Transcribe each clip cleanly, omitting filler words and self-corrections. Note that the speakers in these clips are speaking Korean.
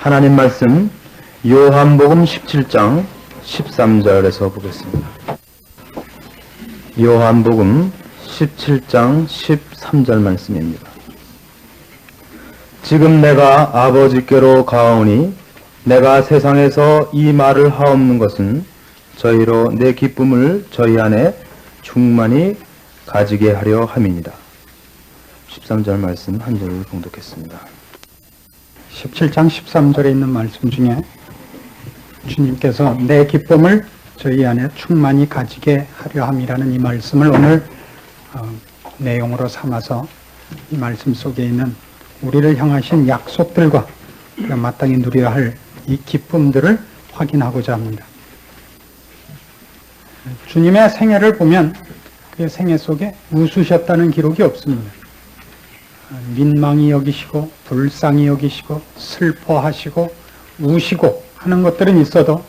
하나님 말씀 요한복음 17장 13절에서 보겠습니다. 요한복음 17장 13절 말씀입니다. 지금 내가 아버지께로 가오니 내가 세상에서 이 말을 하옵는 것은 저희로 내 기쁨을 저희 안에 충만히 가지게 하려 함이니라. 13절 말씀 한 절을 봉독했습니다. 17장 13절에 있는 말씀 중에 주님께서 내 기쁨을 저희 안에 충만히 가지게 하려 함이라는 이 말씀을 오늘 내용으로 삼아서 이 말씀 속에 있는 우리를 향하신 약속들과 마땅히 누려야 할 이 기쁨들을 확인하고자 합니다. 주님의 생애를 보면 그의 생애 속에 웃으셨다는 기록이 없습니다. 민망히 여기시고 불쌍히 여기시고 슬퍼하시고 우시고 하는 것들은 있어도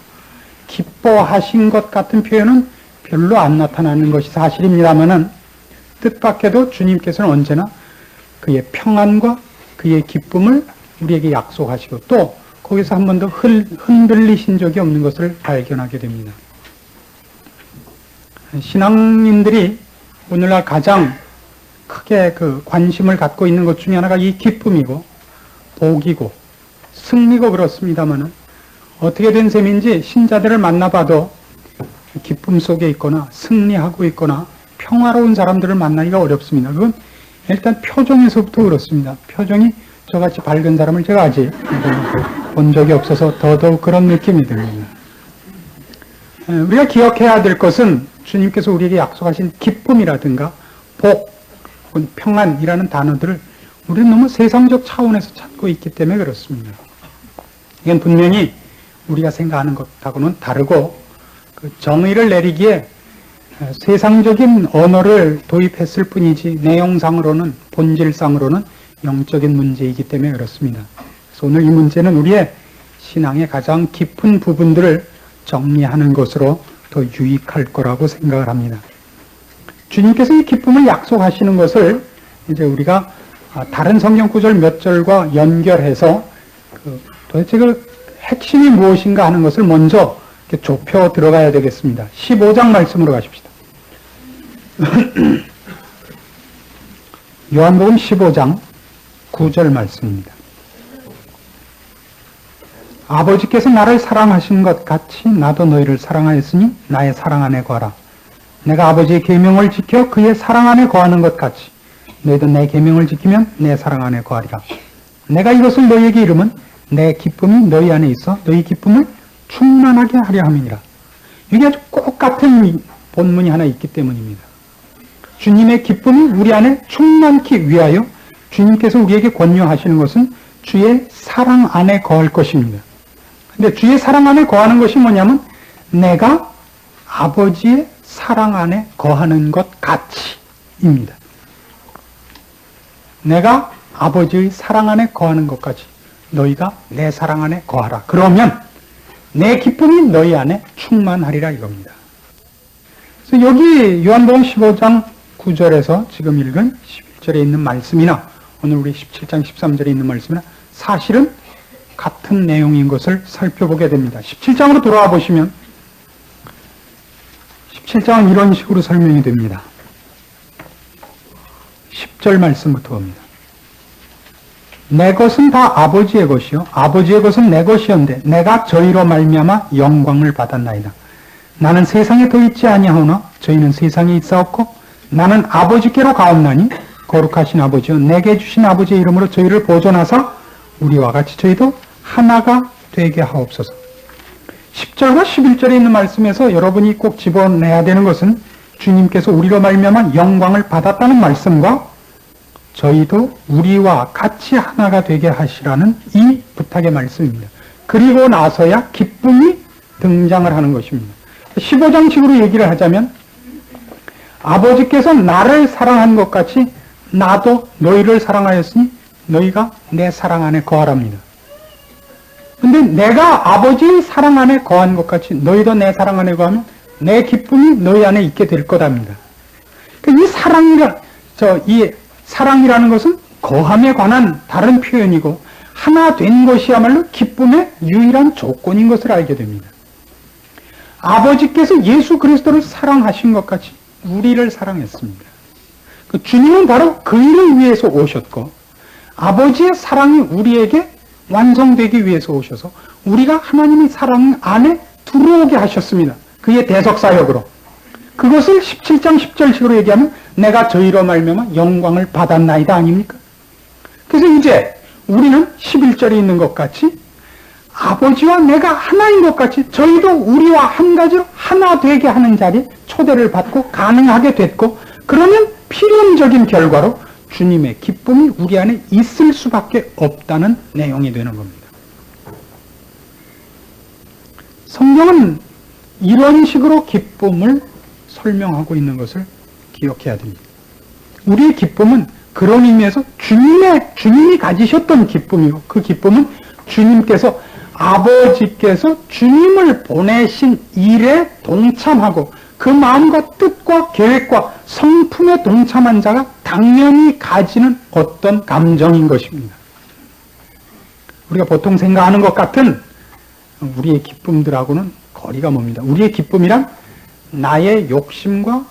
기뻐하신 것 같은 표현은 별로 안 나타나는 것이 사실입니다만은 뜻밖에도 주님께서는 언제나 그의 평안과 그의 기쁨을 우리에게 약속하시고 또 거기서 한 번도 흔들리신 적이 없는 것을 발견하게 됩니다. 신앙인들이 오늘날 가장 크게 관심을 갖고 있는 것 중에 하나가 이 기쁨이고 복이고 승리고 그렇습니다만은 어떻게 된 셈인지 신자들을 만나봐도 기쁨 속에 있거나 승리하고 있거나 평화로운 사람들을 만나기가 어렵습니다. 그건 일단 표정에서부터 그렇습니다. 표정이 저같이 밝은 사람을 제가 아직 본 적이 없어서 더더욱 그런 느낌이 듭니다. 우리가 기억해야 될 것은 주님께서 우리에게 약속하신 기쁨이라든가 복, 평안이라는 단어들을 우리는 너무 세상적 차원에서 찾고 있기 때문에 그렇습니다. 이건 분명히 우리가 생각하는 것하고는 다르고 정의를 내리기에 세상적인 언어를 도입했을 뿐이지 내용상으로는 본질상으로는 영적인 문제이기 때문에 그렇습니다. 그래서 오늘 이 문제는 우리의 신앙의 가장 깊은 부분들을 정리하는 것으로 더 유익할 거라고 생각을 합니다. 주님께서 이 기쁨을 약속하시는 것을 이제 우리가 다른 성경 구절 몇 절과 연결해서 도대체 그 핵심이 무엇인가 하는 것을 먼저 이렇게 좁혀 들어가야 되겠습니다. 15장 말씀으로 가십시다. 요한복음 15장 9절 말씀입니다. 아버지께서 나를 사랑하신 것 같이 나도 너희를 사랑하였으니 나의 사랑 안에 거하라. 내가 아버지의 계명을 지켜 그의 사랑 안에 거하는 것 같이 너희도 내 계명을 지키면 내 사랑 안에 거하리라. 내가 이것을 너희에게 이름은 내 기쁨이 너희 안에 있어 너희 기쁨을 충만하게 하려 함이니라. 이게 아주 꼭 같은 본문이 하나 있기 때문입니다. 주님의 기쁨이 우리 안에 충만케 위하여 주님께서 우리에게 권유하시는 것은 주의 사랑 안에 거할 것입니다. 근데 주의 사랑 안에 거하는 것이 뭐냐면 내가 아버지의 사랑 안에 거하는 것 같이입니다. 내가 아버지의 사랑 안에 거하는 것까지 너희가 내 사랑 안에 거하라. 그러면 내 기쁨이 너희 안에 충만하리라 이겁니다. 그래서 여기 요한복음 15장 9절에서 지금 읽은 11절에 있는 말씀이나 오늘 우리 17장 13절에 있는 말씀이나 사실은 같은 내용인 것을 살펴보게 됩니다. 17장으로 돌아와 보시면 17장은 이런 식으로 설명이 됩니다. 10절 말씀부터 봅니다. 내 것은 다 아버지의 것이요 아버지의 것은 내 것이었는데 내가 저희로 말미암아 영광을 받았나이다. 나는 세상에 더 있지 아니하오나 저희는 세상에 있사옵고 나는 아버지께로 가옵나니 거룩하신 아버지여 내게 주신 아버지의 이름으로 저희를 보존하사 우리와 같이 저희도 하나가 되게 하옵소서. 10절과 11절에 있는 말씀에서 여러분이 꼭 집어내야 되는 것은 주님께서 우리로 말미암아 영광을 받았다는 말씀과 저희도 우리와 같이 하나가 되게 하시라는 이 부탁의 말씀입니다. 그리고 나서야 기쁨이 등장을 하는 것입니다. 15장식으로 얘기를 하자면 아버지께서 나를 사랑한 것 같이 나도 너희를 사랑하였으니 너희가 내 사랑 안에 거하랍니다. 근데 내가 아버지의 사랑 안에 거한 것 같이 너희도 내 사랑 안에 거하면 내 기쁨이 너희 안에 있게 될 거답니다. 이 사랑이라는 것은 거함에 관한 다른 표현이고 하나 된 것이야말로 기쁨의 유일한 조건인 것을 알게 됩니다. 아버지께서 예수 그리스도를 사랑하신 것 같이 우리를 사랑했습니다. 그 주님은 바로 그 일을 위해서 오셨고 아버지의 사랑이 우리에게 완성되기 위해서 오셔서 우리가 하나님의 사랑 안에 들어오게 하셨습니다. 그의 대속사역으로. 그것을 17장 10절식으로 얘기하면 내가 저희로 말미암아 영광을 받았나이다 아닙니까? 그래서 이제 우리는 11절에 있는 것 같이 아버지와 내가 하나인 것 같이 저희도 우리와 한 가지로 하나 되게 하는 자리에 초대를 받고 가능하게 됐고 그러면 필연적인 결과로 주님의 기쁨이 우리 안에 있을 수밖에 없다는 내용이 되는 겁니다. 성경은 이런 식으로 기쁨을 설명하고 있는 것을 기억해야 됩니다. 우리의 기쁨은 그런 의미에서 주님이 가지셨던 기쁨이고 그 기쁨은 주님께서 아버지께서 주님을 보내신 일에 동참하고 그 마음과 뜻과 계획과 성품에 동참한 자가 당연히 가지는 어떤 감정인 것입니다. 우리가 보통 생각하는 것 같은 우리의 기쁨들하고는 거리가 멉니다. 우리의 기쁨이란 나의 욕심과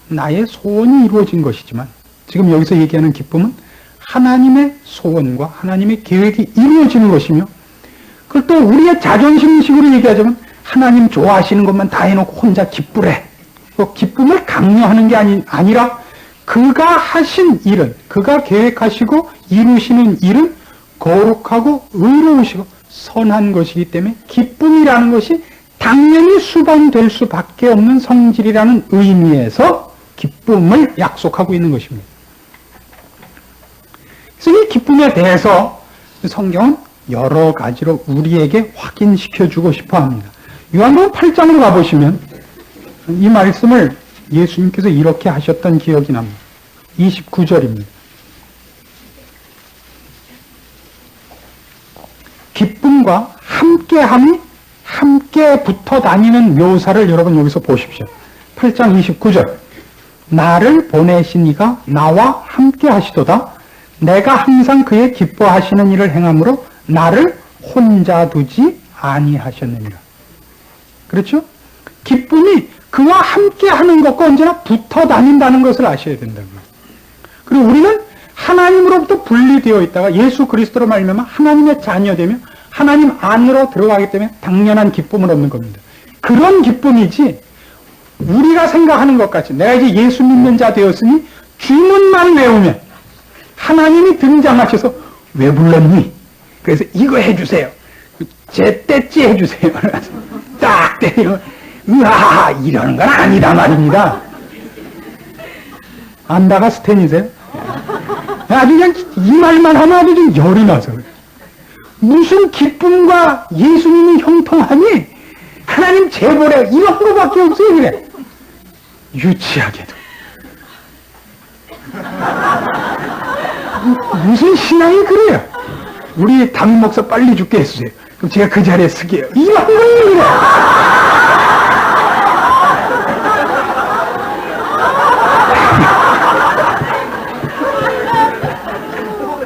나의 소원이 이루어진 것이지만 지금 여기서 얘기하는 기쁨은 하나님의 소원과 하나님의 계획이 이루어지는 것이며 그걸 또 우리의 자존심식으로 얘기하자면 하나님 좋아하시는 것만 다 해놓고 혼자 기쁘래. 그 기쁨을 강요하는 게 아니라 그가 하신 일은 그가 계획하시고 이루시는 일은 거룩하고 의로우시고 선한 것이기 때문에 기쁨이라는 것이 당연히 수반될 수밖에 없는 성질이라는 의미에서 기쁨을 약속하고 있는 것입니다. 그래서 이 기쁨에 대해서 성경은 여러 가지로 우리에게 확인시켜주고 싶어 합니다. 요한복음 8장으로 가보시면 이 말씀을 예수님께서 이렇게 하셨던 기억이 납니다. 29절입니다. 기쁨과 함께함이 함께 붙어 다니는 묘사를 여러분 여기서 보십시오. 8장 29절. 나를 보내신 이가 나와 함께 하시도다. 내가 항상 그의 기뻐하시는 일을 행함으로 나를 혼자 두지 아니하셨느니라. 그렇죠? 기쁨이 그와 함께 하는 것과 언제나 붙어 다닌다는 것을 아셔야 된다고요. 그리고 우리는 하나님으로부터 분리되어 있다가 예수 그리스도로 말미암아 하나님의 자녀되며 하나님 안으로 들어가기 때문에 당연한 기쁨을 얻는 겁니다. 그런 기쁨이지 우리가 생각하는 것 같이 내가 이제 예수 믿는 자 되었으니 주문만 외우면 하나님이 등장하셔서 왜 불렀니? 그래서 이거 해주세요. 제때찌 해주세요. 딱 때리면 으하 이러는 건 아니다 말입니다. 안다가 스탠이세요? 아주 그냥 이 말만 하면 아주 좀 열이 나서 무슨 기쁨과 예수님이 형통하니 하나님 제보래 이런 거밖에 없어요. 그래 유치하게도 무슨 신앙이 그래요. 우리 담임 목사 빨리 죽게 해주세요. 그럼 제가 그 자리에 서게요. 이런 거예요. 그래.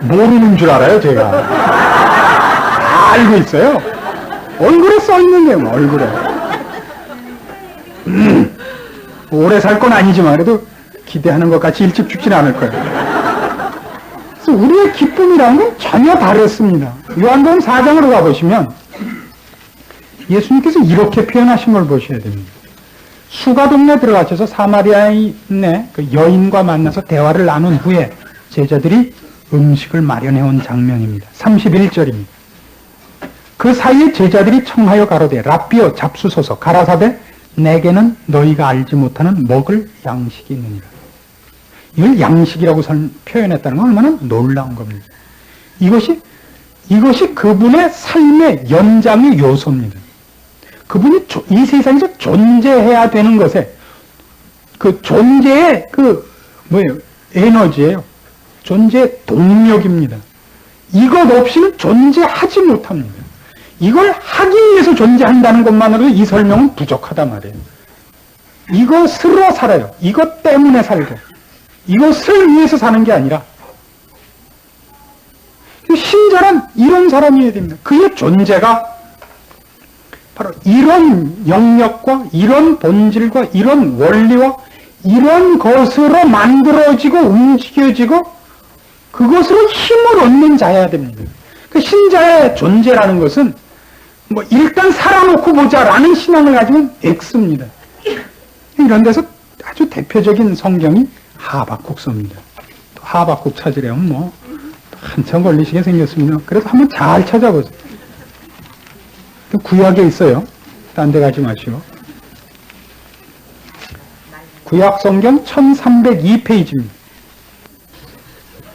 모르는 줄 알아요, 제가. 다 알고 있어요. 얼굴에 써있는데요, 얼굴에. 오래 살 건 아니지만, 그래도 기대하는 것 같이 일찍 죽지는 않을 거예요. 그래서 우리의 기쁨이라는 건 전혀 다르습니다. 요한복음 4장으로 가보시면, 예수님께서 이렇게 표현하신 걸 보셔야 됩니다. 수가 동네 들어가셔서 사마리아인의 그 여인과 만나서 대화를 나눈 후에 제자들이 음식을 마련해온 장면입니다. 31절입니다. 그 사이에 제자들이 청하여 가로되 라삐어 잡수소서 가라사대 내게는 너희가 알지 못하는 먹을 양식이 있느니라. 이걸 양식이라고 표현했다는 건 얼마나 놀라운 겁니다. 이것이 그분의 삶의 연장의 요소입니다. 그분이 이 세상에서 존재해야 되는 것에 그 존재의 에너지예요. 존재의 동력입니다. 이것 없이는 존재하지 못합니다. 이걸 하기 위해서 존재한다는 것만으로도 이 설명은 부족하단 말이에요. 이것으로 살아요. 이것 때문에 살고 이것을 위해서 사는 게 아니라 신자란 이런 사람이어야 됩니다. 그의 존재가 바로 이런 영역과 이런 본질과 이런 원리와 이런 것으로 만들어지고 움직여지고 그것으로 힘을 얻는 자여야 됩니다. 그 신자의 존재라는 것은 뭐 일단 살아놓고 보자라는 신앙을 가지면 X입니다. 이런 데서 아주 대표적인 성경이 하박국서입니다. 또 하박국 찾으려면 뭐 한참 걸리시게 생겼습니다. 그래서 한번 잘 찾아보세요. 구약에 있어요. 딴 데 가지 마시고. 구약 성경 1302페이지입니다.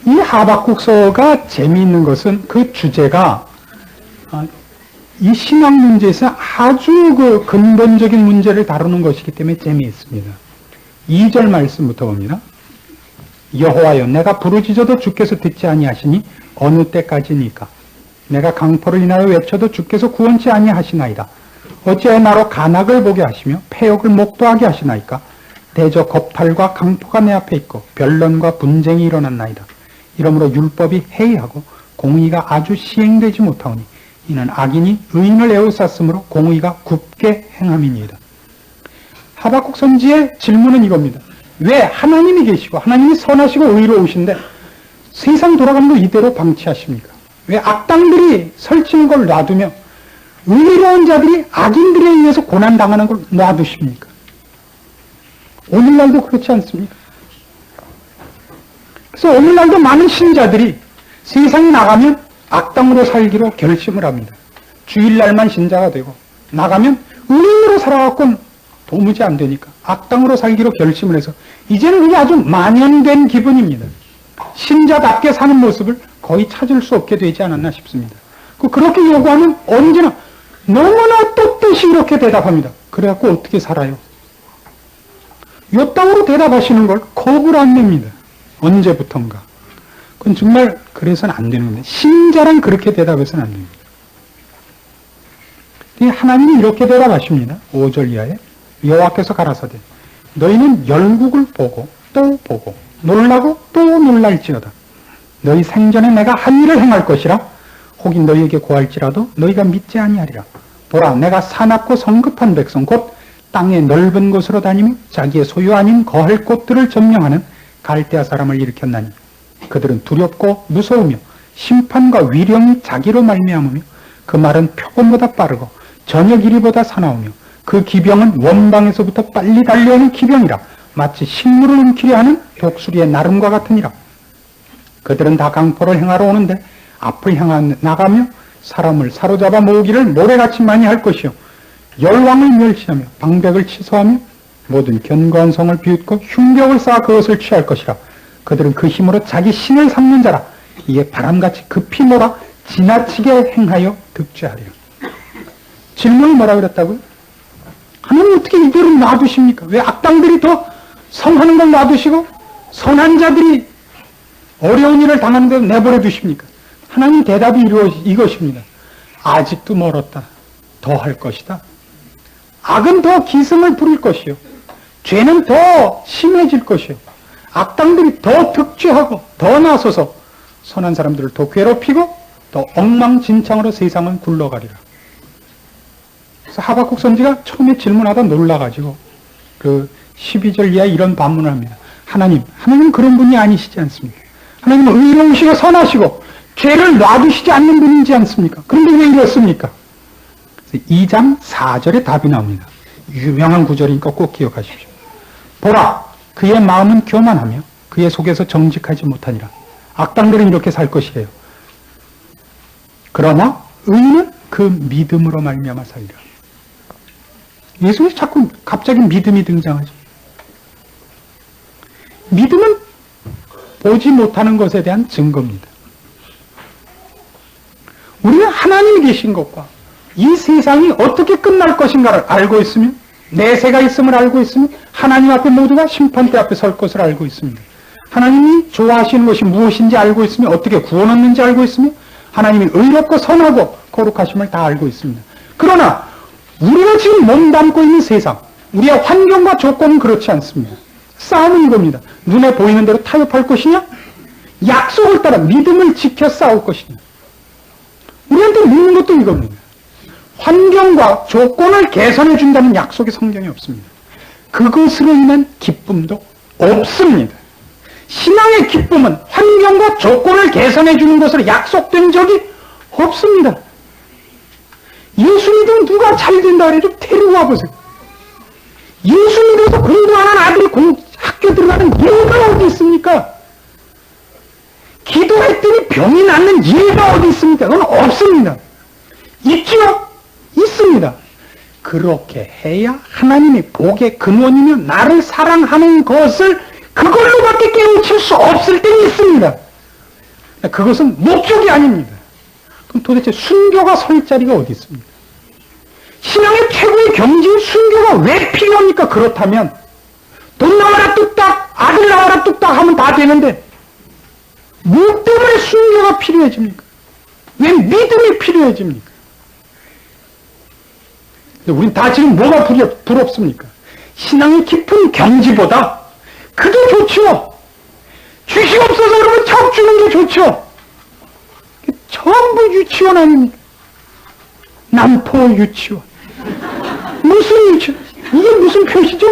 이 하박국서가 재미있는 것은 그 주제가 이 신앙 문제에서 아주 그 근본적인 문제를 다루는 것이기 때문에 재미있습니다. 2절 말씀부터 봅니다. 여호와여 내가 부르짖어도 주께서 듣지 아니하시니 어느 때까지니까 내가 강포를 인하여 외쳐도 주께서 구원치 아니하시나이다. 어찌하여 나로 간악을 보게 하시며 패역을 목도하게 하시나이까. 대저 겁탈과 강포가 내 앞에 있고 변론과 분쟁이 일어났나이다. 이러므로 율법이 해이하고 공의가 아주 시행되지 못하오니 이는 악인이 의인을 에워쌌으므로 공의가 굽게 행함이니이다. 하박국 선지의 질문은 이겁니다. 왜 하나님이 계시고 하나님이 선하시고 의로우신데 세상 돌아가는 걸 이대로 방치하십니까? 왜 악당들이 설치는 걸 놔두며 의로운 자들이 악인들에 의해서 고난당하는 걸 놔두십니까? 오늘날도 그렇지 않습니까? 그래서 오늘날도 많은 신자들이 세상에 나가면 악당으로 살기로 결심을 합니다. 주일날만 신자가 되고 나가면 의인으로 살아갖고는 도무지 안 되니까 악당으로 살기로 결심을 해서 이제는 그게 아주 만연된 기분입니다. 신자답게 사는 모습을 거의 찾을 수 없게 되지 않았나 싶습니다. 그렇게 요구하면 언제나 너무나 떳떳이 이렇게 대답합니다. 그래갖고 어떻게 살아요? 요땅으로 대답하시는 걸 겁을 안 냅니다. 언제부턴가. 그건 정말 그래서는 안 되는 건데 신자란 그렇게 대답해서는 안 됩니다. 하나님이 이렇게 대답하십니다. 5절 이하에 여호와께서 가라사대 너희는 열국을 보고 또 보고 놀라고 또 놀랄지어다. 너희 생전에 내가 한 일을 행할 것이라 혹이 너희에게 고할지라도 너희가 믿지 아니하리라. 보라 내가 사납고 성급한 백성 곧 땅의 넓은 곳으로 다니며 자기의 소유 아닌 거할 곳들을 점령하는 갈대아 사람을 일으켰나니 그들은 두렵고 무서우며 심판과 위령이 자기로 말미암으며 그 말은 표범보다 빠르고 저녁 이리보다 사나우며 그 기병은 원방에서부터 빨리 달려오는 기병이라 마치 식물을 움키려 하는 독수리의 나름과 같으니라. 그들은 다 강포를 행하러 오는데 앞을 향하 나가며 사람을 사로잡아 모으기를 모래같이 많이 할 것이요 열왕을 멸시하며 방백을 취소하며 모든 견고한 성을 비웃고 흉벽을 쌓아 그것을 취할 것이라. 그들은 그 힘으로 자기 신을 삼는 자라. 이에 바람같이 급히 몰아 지나치게 행하여 득죄하리라. 질문이 뭐라 그랬다고요? 하나님 어떻게 이대로 놔두십니까? 왜 악당들이 더 성하는 걸 놔두시고 선한 자들이 어려운 일을 당하는 데 내버려 두십니까? 하나님 대답이 이것입니다. 아직도 멀었다. 더 할 것이다. 악은 더 기승을 부릴 것이요. 죄는 더 심해질 것이요. 악당들이 더 득죄하고 더 나서서 선한 사람들을 더 괴롭히고 더 엉망진창으로 세상은 굴러가리라. 그래서 하박국 선지가 처음에 질문하다 놀라가지고 그 12절 이하에 이런 반문을 합니다. 하나님 그런 분이 아니시지 않습니까? 하나님은 의로우시고 선하시고 죄를 놔두시지 않는 분이지 않습니까? 그런데 왜 이렇습니까? 2장 4절에 답이 나옵니다. 유명한 구절이니까 꼭 기억하십시오. 보라, 그의 마음은 교만하며 그의 속에서 정직하지 못하니라. 악당들은 이렇게 살 것이래요. 그러나 의인은 그 믿음으로 말미암아 살리라. 예수님이 자꾸 갑자기 믿음이 등장하죠. 믿음은 보지 못하는 것에 대한 증거입니다. 우리는 하나님이 계신 것과 이 세상이 어떻게 끝날 것인가를 알고 있으며 내세가 있음을 알고 있으며 하나님 앞에 모두가 심판대 앞에 설 것을 알고 있습니다. 하나님이 좋아하시는 것이 무엇인지 알고 있으며 어떻게 구원 얻는지 알고 있으며 하나님이 의롭고 선하고 거룩하심을 다 알고 있습니다. 그러나 우리가 지금 몸담고 있는 세상, 우리의 환경과 조건은 그렇지 않습니다. 싸움은 이겁니다. 눈에 보이는 대로 타협할 것이냐? 약속을 따라 믿음을 지켜 싸울 것이냐? 핵심은 이겁니다. 환경과 조건을 개선해 준다는 약속이 성경에 없습니다. 그것으로 인한 기쁨도 없습니다. 신앙의 기쁨은 환경과 조건을 개선해 주는 것으로 약속된 적이 없습니다. 예수 믿으면 누가 잘 된다 그래도 데리고 와보세요. 예수 믿어서 공부하는 아들이 학교 들어가는 예가 어디 있습니까? 기도했더니 병이 낫는 예가 어디 있습니까? 그건 없습니다. 있지요? 있습니다. 그렇게 해야 하나님이 복의 근원이며 나를 사랑하는 것을 그걸로밖에 깨우칠 수 없을 때는 있습니다. 그것은 목적이 아닙니다. 그럼 도대체 순교가 설 자리가 어디 있습니까? 신앙의 최고의 경지인 순교가 왜 필요합니까? 그렇다면 돈 나와라 뚝딱, 아들 나와라 뚝딱 하면 다 되는데 뭐 때문에 순교가 필요해집니까? 왜 믿음이 필요해집니까? 우린 다 지금 뭐가 부럽습니까? 신앙의 깊은 경지보다 그게 좋죠. 주식없어서 그러면 척 주는 게 좋죠. 전부 유치원 아닙니까? 남포 유치원. 무슨 유치원? 이게 무슨 표시죠?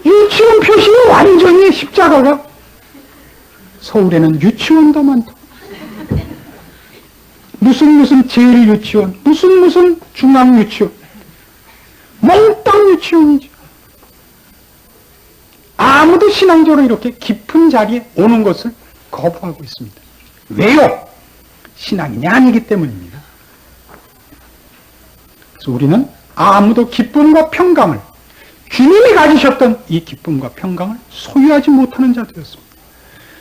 유치원 표시는 완전히 십자가가. 서울에는 유치원도 많다. 무슨 제일 유치원, 무슨 중앙 유치원. 몽땅 유치원이죠. 아무도 신앙적으로 이렇게 깊은 자리에 오는 것을 거부하고 있습니다. 왜요? 신앙인이 아니기 때문입니다. 그래서 우리는 아무도 기쁨과 평강을, 주님이 가지셨던 이 기쁨과 평강을 소유하지 못하는 자들이었습니다.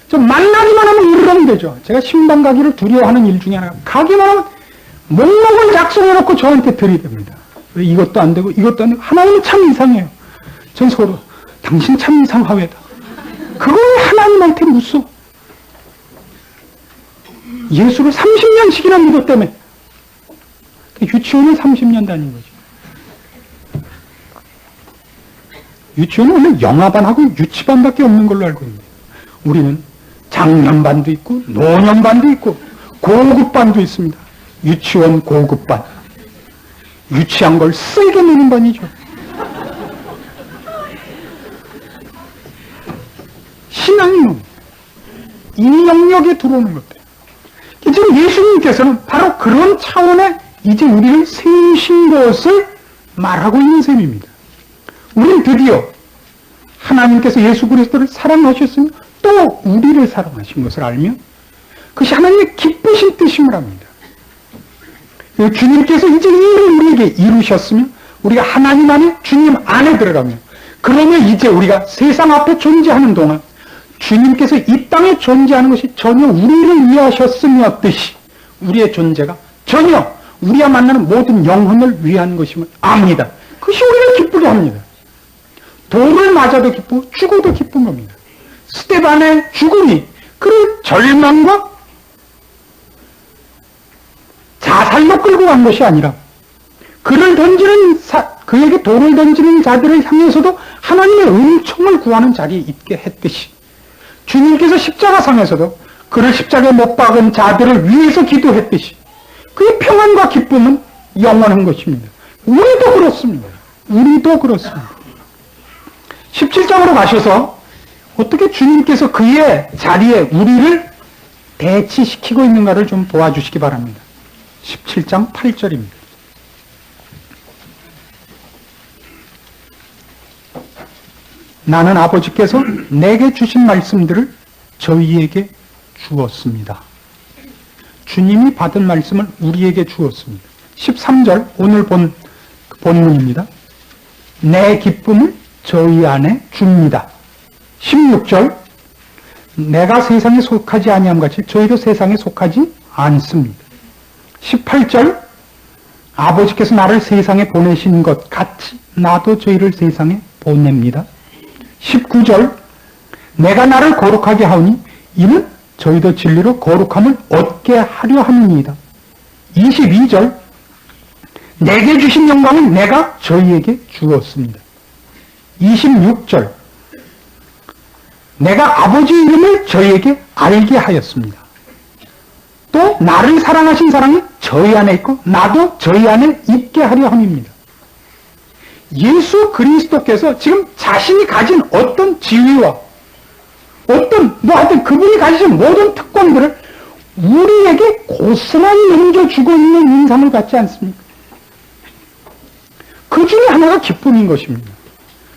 좀 만나기만 하면 으르렁 되죠. 제가 신방 가기를 두려워하는 일 중에 하나가, 가기만 하면 목록을 작성해놓고 저한테 들이댑니다. 왜 이것도 안 되고 이것도 안 되고. 하나님은 참 이상해요. 전 서로 당신 참 이상하외다. 그걸 하나님한테 묻소. 예수를 30년씩이나 믿었다며. 유치원을 30년 다닌 거죠. 유치원은 원래 영아반하고 유치반밖에 없는 걸로 알고 있는데, 우리는 장년반도 있고 노년반도 있고 고급반도 있습니다. 유치원 고급반. 유치한 걸 쓸게 내는 반이죠. 신앙이 이 영역에 들어오는 것들. 지금 예수님께서는 바로 그런 차원에 이제 우리를 세우신 것을 말하고 있는 셈입니다. 우리는 드디어 하나님께서 예수 그리스도를 사랑하셨으며 또 우리를 사랑하신 것을 알며 그것이 하나님의 기쁘신 뜻임을 합니다. 주님께서 이제 이 일을 우리에게 이루셨으며 우리가 하나님 안에 주님 안에 들어가며, 그러면 이제 우리가 세상 앞에 존재하는 동안 주님께서 이 땅에 존재하는 것이 전혀 우리를 위하셨으며 뜻이 우리의 존재가 전혀 우리와 만나는 모든 영혼을 위한 것임을 압니다. 그것이 우리를 기쁘게 합니다. 돌을 맞아도 기쁘고 죽어도 기쁜 겁니다. 스데반의 죽음이 그를 절망과 자살로 끌고 간 것이 아니라 그에게 돌을 던지는 자들을 향해서도 하나님의 은총을 구하는 자리에 있게 했듯이, 주님께서 십자가상에서도 그를 십자가에 못 박은 자들을 위해서 기도했듯이 그의 평안과 기쁨은 영원한 것입니다. 우리도 그렇습니다. 우리도 그렇습니다. 17장으로 가셔서 어떻게 주님께서 그의 자리에 우리를 대치시키고 있는가를 좀 보아주시기 바랍니다. 17장 8절입니다. 나는 아버지께서 내게 주신 말씀들을 저희에게 주었습니다. 주님이 받은 말씀을 우리에게 주었습니다. 13절 오늘 본 본문입니다. 내 기쁨을 저희 안에 줍니다. 16절 내가 세상에 속하지 아니함 같이 저희도 세상에 속하지 않습니다. 18절 아버지께서 나를 세상에 보내신 것 같이 나도 저희를 세상에 보냅니다. 19절 내가 나를 거룩하게 하오니 이는 저희도 진리로 거룩함을 얻게 하려 함이니이다. 22절 내게 주신 영광을 내가 저희에게 주었습니다. 26절 내가 아버지 이름을 저희에게 알게 하였습니다. 또 나를 사랑하신 사랑이 저희 안에 있고 나도 저희 안에 있게 하려 함입니다. 예수 그리스도께서 지금 자신이 가진 어떤 지위와 어떤 하여튼 그분이 가지신 모든 특권들을 우리에게 고스란히 넘겨주고 있는 인상을 갖지 않습니까? 그 중에 하나가 기쁨인 것입니다.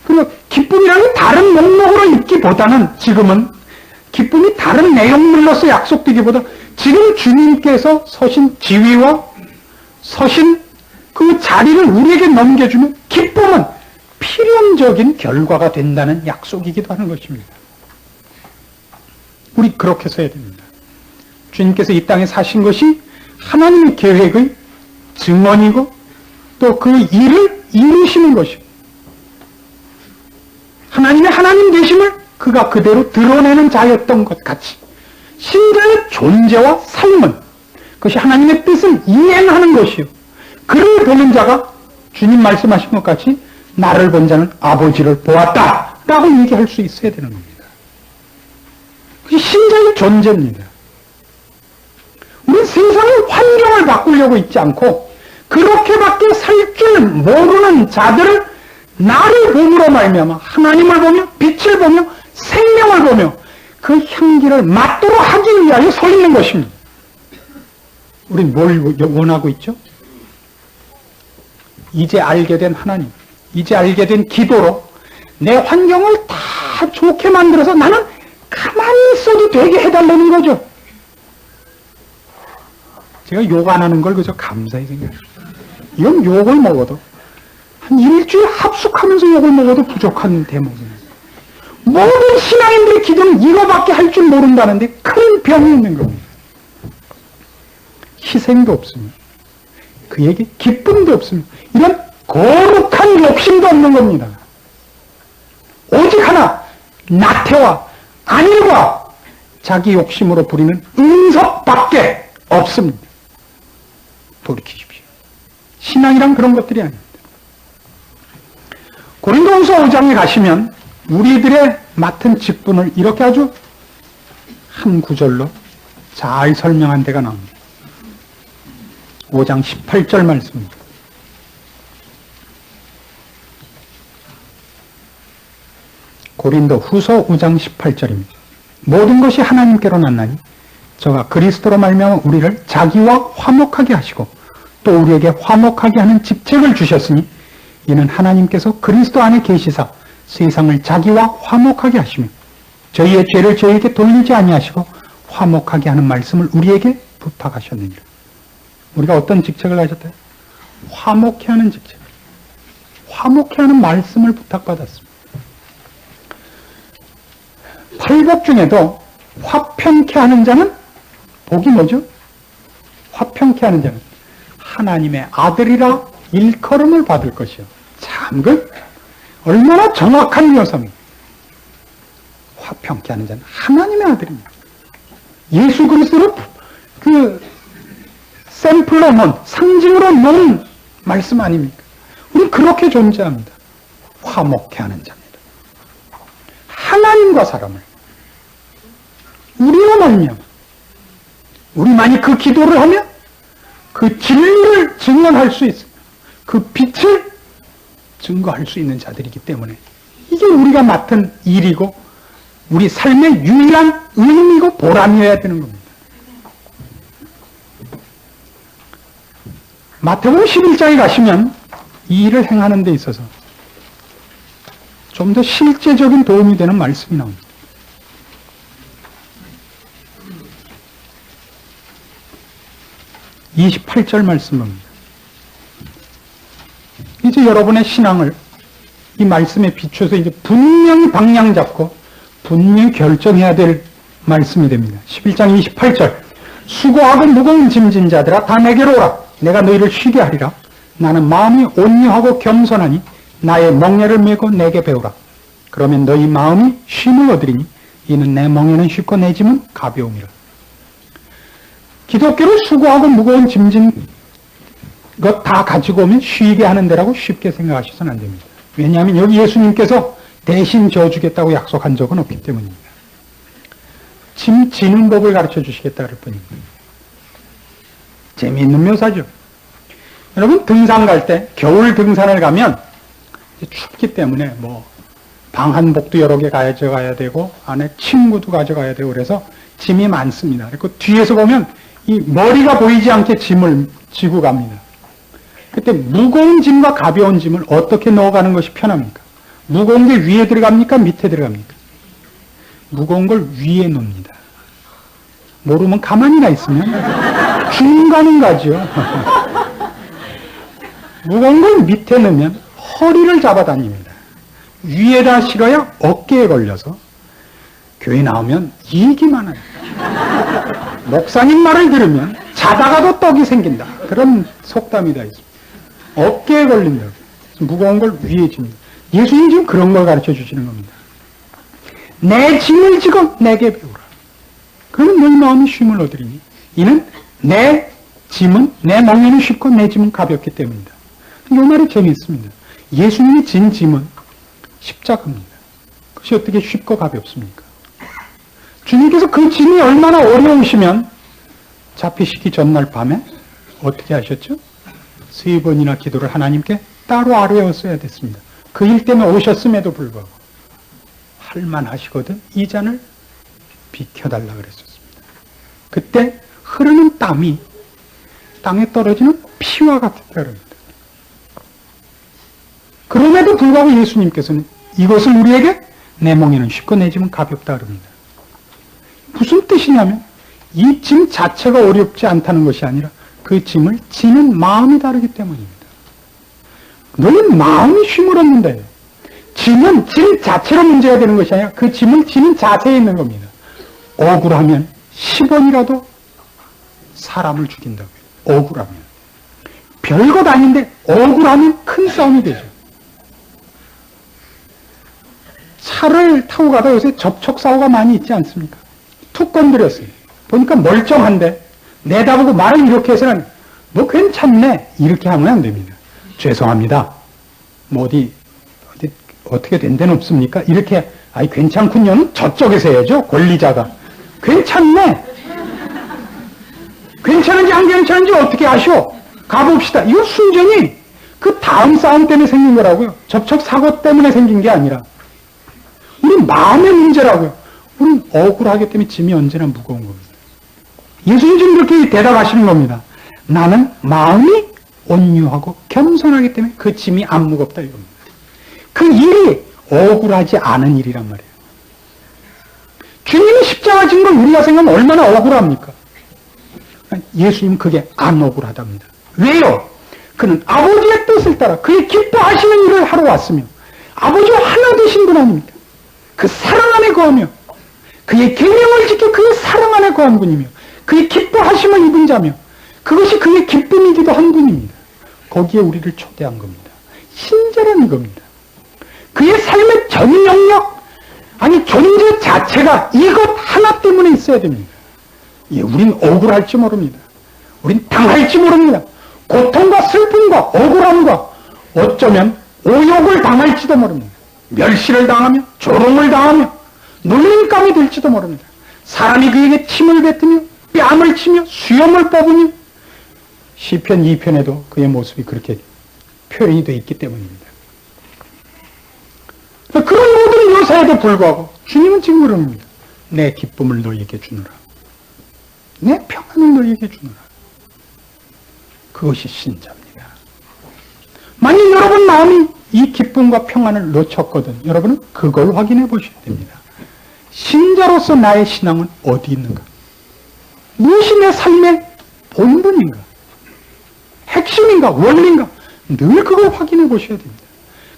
그리고 기쁨이라는 다른 목록으로 읽기보다는 지금은 기쁨이 다른 내용물로서 약속되기보다 지금 주님께서 서신 지위와 서신 그 자리를 우리에게 넘겨주면 기쁨은 필연적인 결과가 된다는 약속이기도 하는 것입니다. 우리 그렇게 써야 됩니다. 주님께서 이 땅에 사신 것이 하나님의 계획의 증언이고 또 그 일을 이루시는 것이고 하나님의 하나님 되심을 그가 그대로 드러내는 자였던 것 같이 신자의 존재와 삶은 그것이 하나님의 뜻을 이행하는 것이요. 그를 보는 자가 주님 말씀하신 것 같이 나를 본 자는 아버지를 보았다 라고 얘기할 수 있어야 되는 겁니다. 그것이 신자의 존재입니다. 우리는 세상의 환경을 바꾸려고 있지 않고 그렇게밖에 살 줄 모르는 자들을 나를 봄으로 말미암아 하나님을 보며 빛을 보며 생명을 보며 그 향기를 맡도록 하기 위하여 서 있는 것입니다. 우리는 뭘 원하고 있죠? 이제 알게 된 하나님, 이제 알게 된 기도로 내 환경을 다 좋게 만들어서 나는 가만히 있어도 되게 해달라는 거죠. 제가 욕 안 하는 걸 그저 감사히 생각해요. 이건 욕을 먹어도 한 일주일 합숙하면서 욕을 먹어도 부족한 대목입니다. 모든 신앙인들의 기도는 이거밖에 할 줄 모른다는데 큰 병이 있는 겁니다. 희생도 없습니다. 그에게 기쁨도 없습니다. 이런 거룩한 욕심도 없는 겁니다. 오직 하나, 나태와 안일과 자기 욕심으로 부리는 은석밖에 없습니다. 돌이키십시오. 신앙이란 그런 것들이 아닙니다. 고린도후서 5장에 가시면 우리들의 맡은 직분을 이렇게 아주 한 구절로 잘 설명한 데가 나옵니다. 5장 18절 말씀입니다. 고린도후서 5장 18절입니다. 모든 것이 하나님께로 났나니 저가 그리스도로 말미암아 우리를 자기와 화목하게 하시고 또 우리에게 화목하게 하는 직책을 주셨으니 이는 하나님께서 그리스도 안에 계시사 세상을 자기와 화목하게 하시며 저희의 죄를 저희에게 돌리지 아니하시고 화목하게 하는 말씀을 우리에게 부탁하셨느니라. 우리가 어떤 직책을 가졌대요? 화목케 하는 직책. 화목케 하는 말씀을 부탁받았습니다. 팔복 중에도 화평케 하는 자는 복이 뭐죠? 화평케 하는 자는 하나님의 아들이라 일컬음을 받을 것이요. 참, 그 얼마나 정확한 묘사입니다. 화평케 하는 자는 하나님의 아들입니다. 예수 그리스도를 그 샘플로 놓은, 상징으로 놓은 말씀 아닙니까? 우리는 그렇게 존재합니다. 화목케 하는 자입니다. 하나님과 사람을 우리로 말미암아 우리만이 그 기도를 하면 그 진리를 증언할 수 있습니다. 그 빛을 증거할 수 있는 자들이기 때문에 이게 우리가 맡은 일이고 우리 삶의 유일한 의미고 보람이어야 되는 겁니다. 마태복음 11장에 가시면 이 일을 행하는 데 있어서 좀 더 실제적인 도움이 되는 말씀이 나옵니다. (28절) 말씀입니다. 이제 여러분의 신앙을 이 말씀에 비춰서 이제 분명히 방향 잡고 분명히 결정해야 될 말씀이 됩니다. 11장 28절 수고하고 무거운 짐진 자들아 다 내게로 오라. 내가 너희를 쉬게 하리라. 나는 마음이 온유하고 겸손하니 나의 멍에를 메고 내게 배우라. 그러면 너희 마음이 쉼을 얻으리니 이는 내 멍에는 쉽고 내 짐은 가벼움이라. 기독교를 수고하고 무거운 짐진 것 다 가지고 오면 쉬게 하는 데라고 쉽게 생각하셔서는 안 됩니다. 왜냐하면 여기 예수님께서 대신 져주겠다고 약속한 적은 없기 때문입니다. 짐 지는 법을 가르쳐 주시겠다 그럴 뿐입니다. 재미있는 묘사죠. 여러분 등산 갈 때, 겨울 등산을 가면 춥기 때문에 뭐 방한복도 여러 개 가져가야 되고 안에 침구도 가져가야 되고 그래서 짐이 많습니다. 그리고 뒤에서 보면 이 머리가 보이지 않게 짐을 지고 갑니다. 그때 무거운 짐과 가벼운 짐을 어떻게 넣어가는 것이 편합니까? 무거운 게 위에 들어갑니까? 밑에 들어갑니까? 무거운 걸 위에 놓습니다. 모르면 가만히나 있으면 중간은 가죠. 무거운 걸 밑에 넣으면 허리를 잡아다닙니다. 위에다 실어야 어깨에 걸려서 교회 나오면 이익이 많아요. 목사님 말을 들으면 자다가도 떡이 생긴다. 그런 속담이 다 있습니다. 어깨에 걸린다고. 무거운 걸 위에 집니다. 예수님 지금 그런 걸 가르쳐 주시는 겁니다. 내 짐을 지고 내게 배우라. 그러면 너희 마음이 쉼을 얻으리니 이는 내 짐은 내 멍에는 쉽고 내 짐은 가볍기 때문이다. 이 말이 재미있습니다. 예수님이 진 짐은 십자가입니다. 그것이 어떻게 쉽고 가볍습니까? 주님께서 그 짐이 얼마나 어려우시면 잡히시기 전날 밤에 어떻게 하셨죠? 3번이나 기도를 하나님께 따로 아뢰었어야 됐습니다. 그 일 때문에 오셨음에도 불구하고 할만하시거든 이 잔을 비켜달라 그랬었습니다. 그때 흐르는 땀이 땅에 떨어지는 피와 같았다 그럽니다. 그럼에도 불구하고 예수님께서는 이것을 우리에게 내 멍에는 쉽고 내 짐은 가볍다 그럽니다. 무슨 뜻이냐면 이 짐 자체가 어렵지 않다는 것이 아니라 그 짐을 지는 마음이 다르기 때문입니다. 너는 마음이 쉼을 얻는다요. 짐은 짐 자체로 문제가 되는 것이 아니라 그 짐을 지는 자세에 있는 겁니다. 억울하면 10원이라도 사람을 죽인다고요. 억울하면. 별것 아닌데 억울하면 큰 싸움이 되죠. 차를 타고 가다 요새 접촉사고가 많이 있지 않습니까? 툭 건드렸어요. 보니까 멀쩡한데 내다보고 말을 이렇게 해서는 너 괜찮네 이렇게 하면 안 됩니다. 죄송합니다. 뭐 어떻게 된 데는 없습니까? 이렇게 아이 괜찮군요는 저쪽에서 해야죠. 권리자가. 괜찮네. 괜찮은지 안 괜찮은지 어떻게 아시오? 가봅시다. 이거 순전히 그 다음 싸움 때문에 생긴 거라고요. 접촉사고 때문에 생긴 게 아니라 우리 마음의 문제라고요. 우리는 억울하기 때문에 짐이 언제나 무거운 겁니다. 예수님 지금 그렇게 대답하시는 겁니다. 나는 마음이 온유하고 겸손하기 때문에 그 짐이 안 무겁다 이겁니다. 그 일이 억울하지 않은 일이란 말이에요. 주님이 십자가 진 걸 우리가 생각하면 얼마나 억울합니까? 예수님 그게 안 억울하답니다. 왜요? 그는 아버지의 뜻을 따라 그의 기뻐하시는 일을 하러 왔으며 아버지와 하나 되신 분 아닙니까? 그 사랑 안에 거하며 그의 계명을 지켜 그의 사랑 안에 거한 분이며 그의 기뻐하심을 입은 자며 그것이 그의 기쁨이기도 한 분입니다. 거기에 우리를 초대한 겁니다. 신자란 이겁니다. 그의 삶의 전 영역, 아니 존재 자체가 이것 하나 때문에 있어야 됩니다. 예, 우린 억울할지 모릅니다. 우린 당할지 모릅니다. 고통과 슬픔과 억울함과 어쩌면 오욕을 당할지도 모릅니다. 멸시를 당하며 조롱을 당하며 놀림감이 될지도 모릅니다. 사람이 그에게 침을 뱉으며 뺨을 치며 수염을 뽑으며 시편 2편에도 그의 모습이 그렇게 표현이 되어 있기 때문입니다. 그런 모든 묘사에도 불구하고 주님은 지금 그럽니다. 내 기쁨을 너희에게 주노라. 내 평안을 너희에게 주노라. 그것이 신자입니다. 만약 여러분 마음이 이 기쁨과 평안을 놓쳤거든 여러분은 그걸 확인해 보셔야 됩니다. 신자로서 나의 신앙은 어디 있는가? 무엇이 내 삶의 본분인가? 핵심인가? 원리인가? 늘 그걸 확인해 보셔야 됩니다.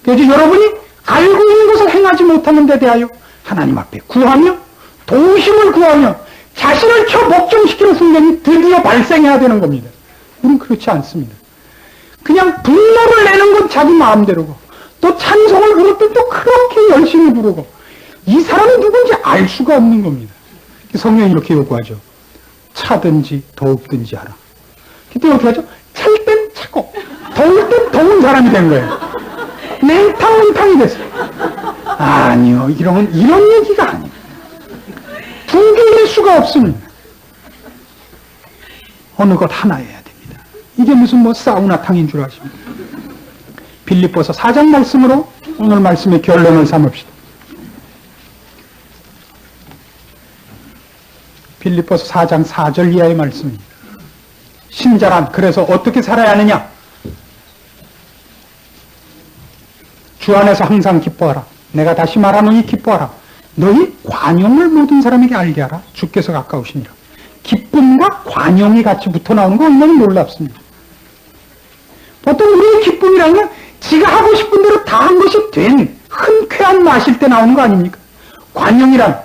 그래서 여러분이 알고 있는 것을 행하지 못하는 데 대하여 하나님 앞에 구하며 도우심을 구하며 자신을 처복종시키는 순간이 드디어 발생해야 되는 겁니다. 우리는 그렇지 않습니다. 그냥 분노를 내는 건 자기 마음대로고 또 찬송을 부를 때 또 그렇게 열심히 부르고 이 사람이 누군지 알 수가 없는 겁니다. 성경이 이렇게 요구하죠. 차든지 더웁든지 하라. 그때 어떻게 하죠? 찰 땐 차고 더울 땐 더운 사람이 된 거예요. 냉탕이 됐어요. 아니요. 이런 얘기가 아니에요. 붕괴될 수가 없습니다. 어느 것 하나여야 됩니다. 이게 무슨 뭐 사우나탕인 줄 아십니까? 빌립보서 4장 말씀으로 오늘 말씀의 결론을 삼읍시다. 빌립보서 4장 4절 이하의 말씀입니다. 신자란 그래서 어떻게 살아야 하느냐? 주 안에서 항상 기뻐하라. 내가 다시 말하노니 기뻐하라. 너희 관용을 모든 사람에게 알게 하라. 주께서 가까우시니라. 기쁨과 관용이 같이 붙어 나오는 거 얼마나 놀랍습니다. 보통 우리의 기쁨이라는 건 지가 하고 싶은 대로 다 한 것이 된 흔쾌한 마실 때 나오는 거 아닙니까? 관용이란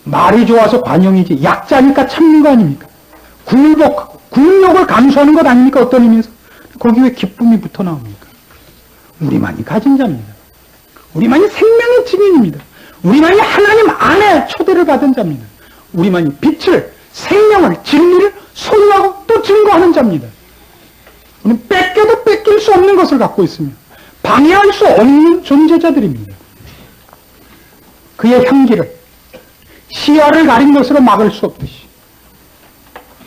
말이 좋아서 관용이지 약자니까 참는 거 아닙니까? 굴욕을 감수하는 것 아닙니까? 어떤 의미에서? 거기 왜 기쁨이 붙어 나옵니까? 우리만이 가진 자입니다. 우리만이 생명의 증인입니다. 우리만이 하나님 안에 초대를 받은 자입니다. 우리만이 빛을, 생명을, 진리를 소유하고 또 증거하는 자입니다. 우리는 뺏겨도 뺏길 수 없는 것을 갖고 있으며 방해할 수 없는 존재자들입니다. 그의 향기를 시야를 가린 것으로 막을 수 없듯이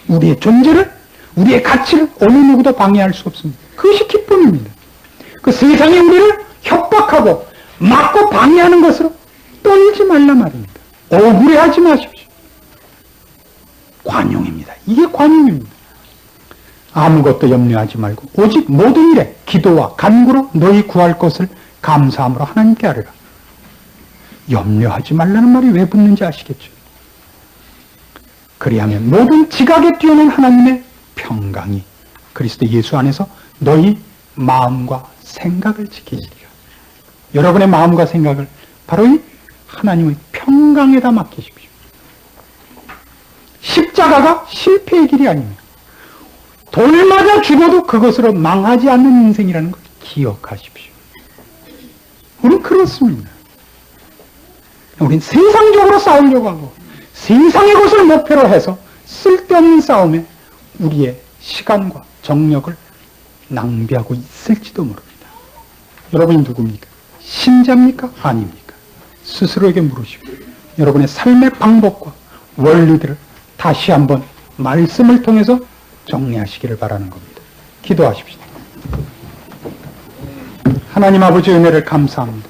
우리의 존재를, 우리의 가치를 어느 누구도 방해할 수 없습니다. 그것이 기쁨입니다. 그 세상이 우리를 협박하고 막고 방해하는 것으로 떨지 말라 말입니다. 억울해하지 마십시오. 관용입니다. 이게 관용입니다. 아무것도 염려하지 말고 오직 모든 일에 기도와 간구로 너희 구할 것을 감사함으로 하나님께 아뢰라. 염려하지 말라는 말이 왜 붙는지 아시겠죠? 그리하면 모든 지각에 뛰어난 하나님의 평강이 그리스도 예수 안에서 너희 마음과 생각을 지키시리라. 여러분의 마음과 생각을 바로 이 하나님의 평강에다 맡기십시오. 십자가가 실패의 길이 아닙니다. 돌 맞아 죽어도 그것으로 망하지 않는 인생이라는 걸 기억하십시오. 우리는 그렇습니다. 우리는 세상적으로 싸우려고 하고 세상의 것을 목표로 해서 쓸데없는 싸움에 우리의 시간과 정력을 낭비하고 있을지도 모릅니다. 여러분이 누굽니까? 신자입니까? 아닙니까? 스스로에게 물으시고 여러분의 삶의 방법과 원리들을 다시 한번 말씀을 통해서 정리하시기를 바라는 겁니다. 기도하십시오. 하나님 아버지 은혜를 감사합니다.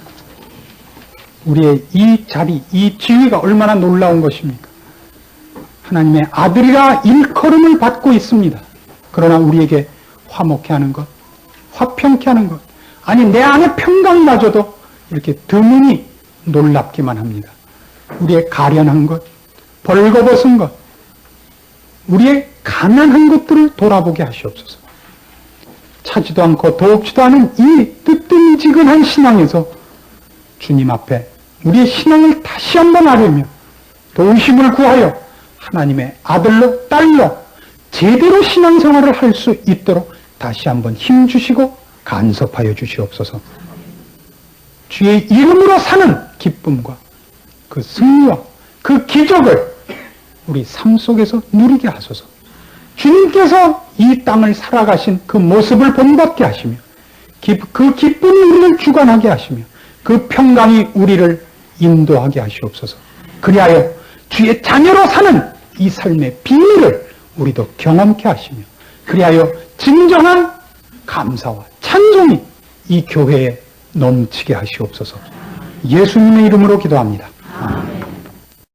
우리의 이 자리, 이 지위가 얼마나 놀라운 것입니까? 하나님의 아들이라 일컬음을 받고 있습니다. 그러나 우리에게 화목해 하는 것, 화평케 하는 것, 아니 내 안에 평강마저도 이렇게 드문이 놀랍기만 합니다. 우리의 가련한 것, 벌거벗은 것, 우리의 가난한 것들을 돌아보게 하시옵소서. 차지도 않고 돕지도 않은 이 뜨뜻미지근한 신앙에서 주님 앞에 우리의 신앙을 다시 한번 아뢰며 도우심을 구하여 하나님의 아들로 딸로 제대로 신앙생활을 할 수 있도록 다시 한번 힘주시고 간섭하여 주시옵소서. 주의 이름으로 사는 기쁨과 그 승리와 그 기적을 우리 삶 속에서 누리게 하소서. 주님께서 이 땅을 살아가신 그 모습을 본받게 하시며 그 기쁨이 우리를 주관하게 하시며 그 평강이 우리를 인도하게 하시옵소서. 그리하여 주의 자녀로 사는 이 삶의 비밀을 우리도 경험케 하시며 그리하여 진정한 감사와 찬송이 이 교회에 넘치게 하시옵소서. 예수님의 이름으로 기도합니다.